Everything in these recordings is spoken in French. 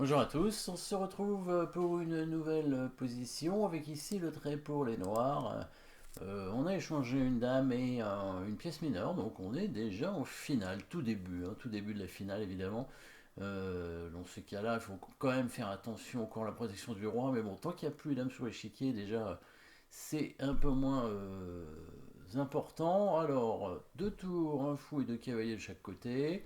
Bonjour à tous, on se retrouve pour une nouvelle position avec ici le trait pour les noirs. On a échangé une dame et une pièce mineure, donc on est déjà au final, tout début de la finale évidemment. Dans ces cas-là, il faut quand même faire attention encore à la protection du roi, mais bon, tant qu'il n'y a plus les dames sur l'échiquier, déjà c'est un peu moins important. Alors, deux tours, un fou et deux cavaliers de chaque côté.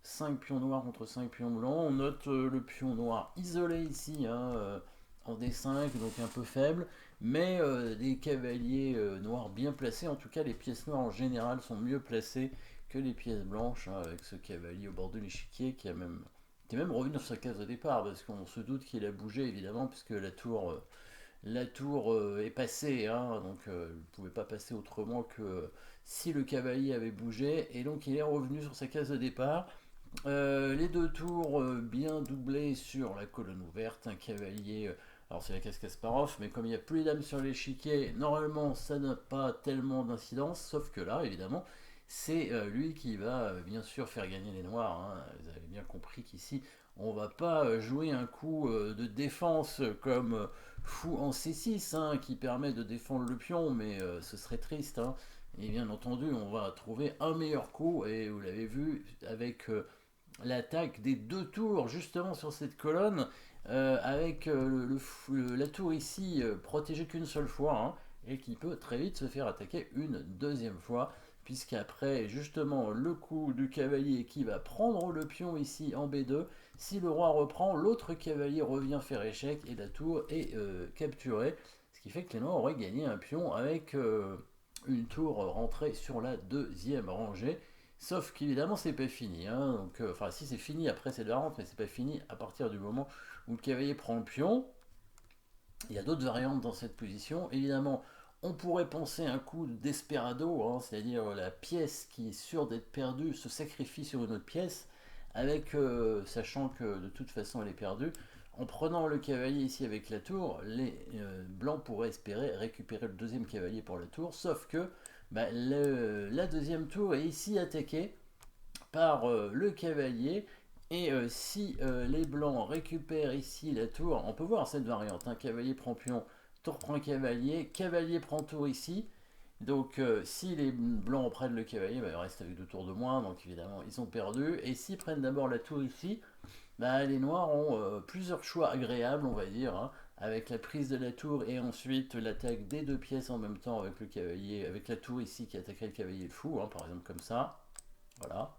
5 pions noirs contre 5 pions blancs. On note le pion noir isolé ici, hein, en D5, donc un peu faible, mais des cavaliers noirs bien placés. En tout cas, les pièces noires en général sont mieux placées que les pièces blanches, hein, avec ce cavalier au bord de l'échiquier qui est même revenu sur sa case de départ, parce qu'on se doute qu'il a bougé évidemment, puisque la tour est passée, hein, donc il ne pouvait pas passer autrement que si le cavalier avait bougé, et donc il est revenu sur sa case de départ. Les deux tours bien doublés sur la colonne ouverte, un cavalier. Alors c'est la case Kasparov, mais comme il n'y a plus les dames sur l'échiquier, normalement ça n'a pas tellement d'incidence, sauf que là, évidemment, c'est lui qui va bien sûr faire gagner les noirs, hein. Vous avez bien compris qu'ici, on va pas jouer un coup de défense comme fou en C6, hein, qui permet de défendre le pion, mais ce serait triste, hein. Et bien entendu, on va trouver un meilleur coup, et vous l'avez vu avec l'attaque des deux tours justement sur cette colonne, avec la tour ici protégée qu'une seule fois, hein, et qui peut très vite se faire attaquer une deuxième fois, puisqu'après justement le coup du cavalier qui va prendre le pion ici en B2, si le roi reprend, l'autre cavalier revient faire échec et la tour est capturée, ce qui fait que les noirs auraient gagné un pion avec une tour rentrée sur la deuxième rangée. Sauf qu'évidemment, c'est pas fini, hein. Donc, enfin, si c'est fini après cette variante, mais c'est pas fini à partir du moment où le cavalier prend le pion. Il y a d'autres variantes dans cette position. Évidemment, on pourrait penser un coup de desperado, hein, c'est-à-dire la pièce qui est sûre d'être perdue se sacrifie sur une autre pièce, avec sachant que de toute façon elle est perdue. En prenant le cavalier ici avec la tour, les blancs pourraient espérer récupérer le deuxième cavalier pour la tour, sauf que bah, la deuxième tour est ici attaquée par le cavalier. Et si les blancs récupèrent ici la tour, on peut voir cette variante, hein, cavalier prend pion, tour prend cavalier, cavalier prend tour ici. Donc si les blancs prennent le cavalier, bah, ils restent avec deux tours de moins, donc évidemment ils ont perdu. Et s'ils prennent d'abord la tour ici, bah, les noirs ont plusieurs choix agréables, on va dire, hein, avec la prise de la tour et ensuite l'attaque des deux pièces en même temps avec le cavalier, avec la tour ici qui attaquerait le cavalier fou, hein, par exemple comme ça. Voilà.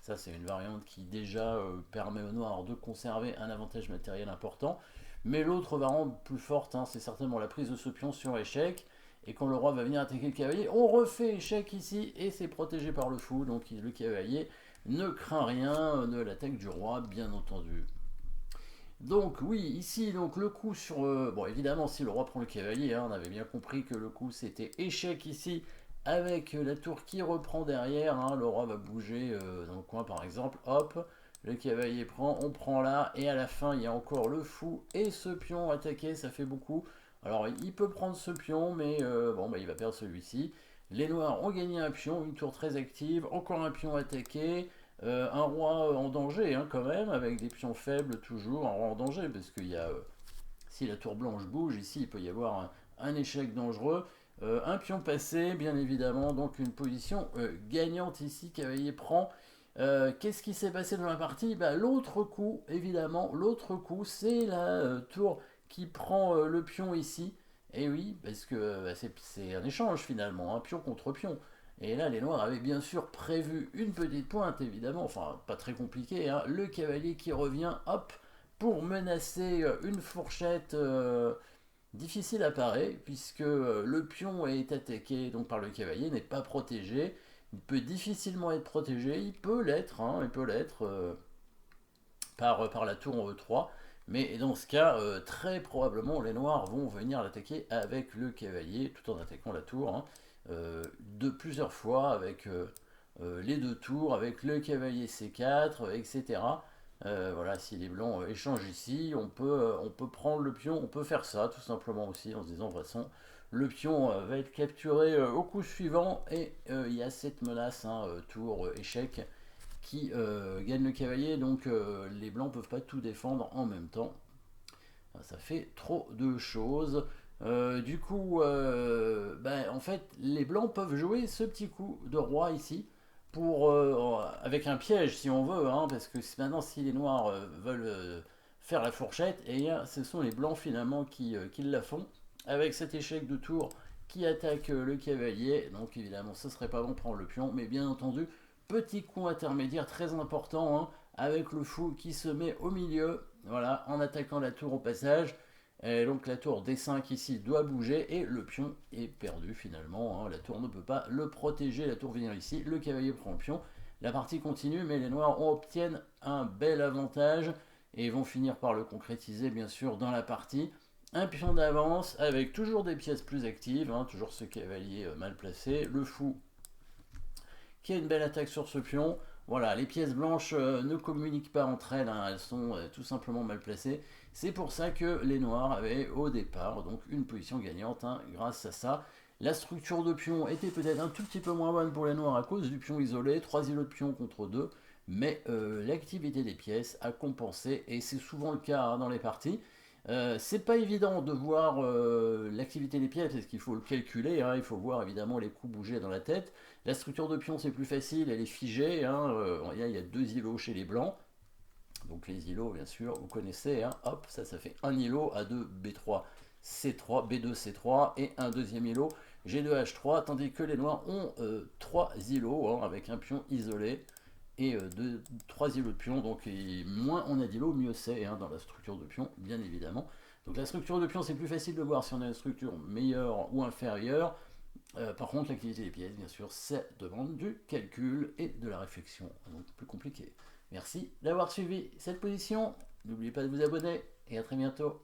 Ça, c'est une variante qui déjà permet aux noirs de conserver un avantage matériel important. Mais l'autre variante plus forte, hein, c'est certainement la prise de ce pion sur échec. Et quand le roi va venir attaquer le cavalier, on refait échec ici et c'est protégé par le fou. Donc le cavalier ne craint rien de l'attaque du roi, bien entendu. Donc oui, ici donc le coup sur... bon évidemment si le roi prend le cavalier, hein, on avait bien compris que le coup c'était échec ici avec la tour qui reprend derrière, hein, le roi va bouger dans le coin par exemple, hop, le cavalier prend, on prend là, et à la fin il y a encore le fou et ce pion attaqué, ça fait beaucoup. Alors il peut prendre ce pion, mais bon bah il va perdre celui-ci. Les noirs ont gagné un pion, une tour très active, encore un pion attaqué, un roi en danger, hein, quand même, avec des pions faibles toujours, un roi en danger, parce qu'il y a, si la tour blanche bouge, ici il peut y avoir un échec dangereux. Un pion passé, bien évidemment, donc une position gagnante ici, cavalier prend. Qu'est-ce qui s'est passé dans la partie? Bah, l'autre coup, évidemment, l'autre coup, c'est la tour qui prend le pion ici. Et oui, parce que bah, c'est un échange finalement, un pion contre pion. Et là, les noirs avaient bien sûr prévu une petite pointe, évidemment, enfin pas très compliqué, hein, le cavalier qui revient, hop, pour menacer une fourchette difficile à parer, puisque le pion est attaqué donc par le cavalier, n'est pas protégé, il peut difficilement être protégé, il peut l'être, hein, il peut l'être par la tour en E3, mais dans ce cas, très probablement les noirs vont venir l'attaquer avec le cavalier, tout en attaquant la tour, hein, de plusieurs fois, avec les deux tours, avec le cavalier C4, etc. Voilà, si les blancs échangent ici, on peut prendre le pion, on peut faire ça tout simplement aussi en se disant de toute façon le pion va être capturé au coup suivant et il y a cette menace, hein, tour échec qui gagne le cavalier, donc les blancs peuvent pas tout défendre en même temps. Ça fait trop de choses. Du coup, en fait, les blancs peuvent jouer ce petit coup de roi ici, avec un piège si on veut, hein, parce que maintenant si les noirs veulent faire la fourchette, et ce sont les blancs finalement qui la font, avec cet échec de tour qui attaque le cavalier. Donc évidemment, ce serait pas bon de prendre le pion, mais bien entendu, petit coup intermédiaire très important, hein, avec le fou qui se met au milieu, voilà, en attaquant la tour au passage. Et donc la tour D5 ici doit bouger et le pion est perdu finalement, hein. La tour ne peut pas le protéger, la tour vient ici, le cavalier prend le pion. La partie continue, mais les noirs obtiennent un bel avantage et vont finir par le concrétiser bien sûr dans la partie. Un pion d'avance avec toujours des pièces plus actives, hein, toujours ce cavalier mal placé, le fou qui a une belle attaque sur ce pion. Voilà, les pièces blanches ne communiquent pas entre elles, hein, elles sont tout simplement mal placées. C'est pour ça que les noirs avaient au départ donc une position gagnante, hein, grâce à ça. La structure de pion était peut-être un tout petit peu moins bonne pour les noirs à cause du pion isolé, 3 îlots de pion contre 2, mais l'activité des pièces a compensé, et c'est souvent le cas, hein, dans les parties. C'est pas évident de voir l'activité des pièces parce qu'il faut le calculer, hein, il faut voir évidemment les coups bouger dans la tête. La structure de pion c'est plus facile, elle est figée, hein, il y a 2 îlots chez les blancs. Donc les îlots bien sûr, vous connaissez, hein, hop, ça fait un îlot, A2, B3, C3, B2, C3 et un deuxième îlot, G2, H3, tandis que les noirs ont 3 îlots, hein, avec un pion isolé et 3 îlots de pion, donc moins on a d'îlots, mieux c'est, hein, dans la structure de pion, bien évidemment. Donc la structure de pion, c'est plus facile de voir si on a une structure meilleure ou inférieure. Par contre, l'activité des pièces, bien sûr, ça demande du calcul et de la réflexion, donc plus compliqué. Merci d'avoir suivi cette position. N'oubliez pas de vous abonner et à très bientôt.